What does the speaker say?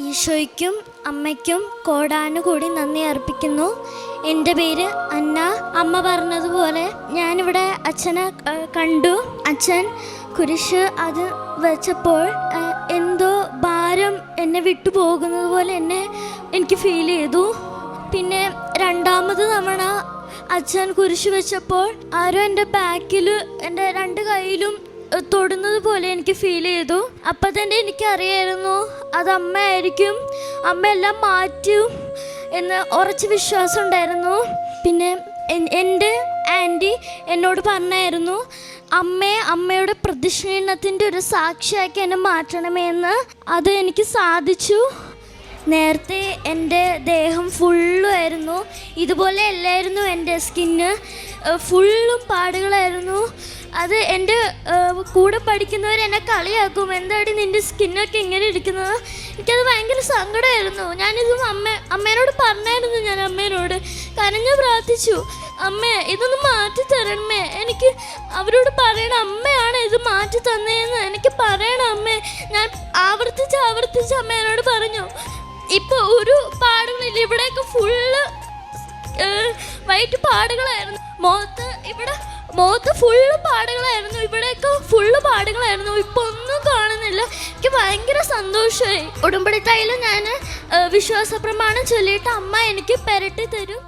ഈശോയ്ക്കും അമ്മയ്ക്കും കോടാനുകൂടി നന്ദി അർപ്പിക്കുന്നു. എൻ്റെ പേര് അന്ന. അമ്മ പറഞ്ഞതുപോലെ ഞാനിവിടെ അച്ഛനെ കണ്ടു. അച്ഛൻ കുരിശ് അത് വെച്ചപ്പോൾ എന്തോ ഭാരം എന്നെ വിട്ടുപോകുന്നത് പോലെ എനിക്ക് ഫീൽ ചെയ്തു. പിന്നെ രണ്ടാമത് തവണ അച്ഛൻ കുരിശ് വെച്ചപ്പോൾ ആരോ എൻ്റെ ബാക്കിൽ എൻ്റെ രണ്ട് കൈയിലും തൊടുന്നത് പോലെ എനിക്ക് ഫീൽ ചെയ്തു. അപ്പം തന്നെ എനിക്കറിയായിരുന്നു അത് അമ്മയായിരിക്കും, അമ്മ എല്ലാം മാറ്റും എന്ന് ഉറച്ച വിശ്വാസം ഉണ്ടായിരുന്നു. പിന്നെ എൻ്റെ ആൻറ്റി എന്നോട് പറഞ്ഞായിരുന്നു, അമ്മയുടെ പ്രതിഷ്ഠീണത്തിൻ്റെ ഒരു സാക്ഷിയാക്കി എന്നെ മാറ്റണമേ എന്ന്. അത് എനിക്ക് സാധിച്ചു. നേരത്തെ എൻ്റെ ദേഹം ഫുള്ളുമായിരുന്നു, ഇതുപോലെ അല്ലായിരുന്നു. എൻ്റെ സ്കിന്ന് ഫുള്ളും പാടുകളായിരുന്നു. അത് എൻ്റെ കൂടെ പഠിക്കുന്നവർ എന്നെ കളിയാക്കും, എന്താടി നിൻ്റെ സ്കിന്നൊക്കെ ഇങ്ങനെ ഇരിക്കുന്നത്. എനിക്കത് ഭയങ്കര സങ്കടമായിരുന്നു. ഞാനിത് അമ്മേനോട് പറഞ്ഞായിരുന്നു. ഞാൻ അമ്മേനോട് കരഞ്ഞു പ്രാർത്ഥിച്ചു, അമ്മേ ഇതൊന്ന് മാറ്റി തരണമേ, എനിക്ക് അവരോട് പറയണം, അമ്മയാണ് ഇത് മാറ്റി തന്നതെന്ന് എനിക്ക് പറയണം അമ്മേ. ഞാൻ ആവർത്തിച്ച് അമ്മേനോട് പറഞ്ഞു. ഇപ്പോൾ ഒരു പാടുകളില്ല, ഇവിടെയൊക്കെ ഫുള്ള് വൈറ്റ് പാടുകളായിരുന്നു. മുഖത്ത് ഫുള്ള് പാടുകളായിരുന്നു, ഇവിടെയൊക്കെ ഫുള്ള് പാടുകളായിരുന്നു. ഇപ്പൊ ഒന്നും കാണുന്നില്ല. എനിക്ക് ഭയങ്കര സന്തോഷമായി. ഉടമ്പടി തൈലം ഞാൻ വിശ്വാസ പ്രമാണം ചൊല്ലിയിട്ട് അമ്മ എനിക്ക് പെരട്ടി തരും.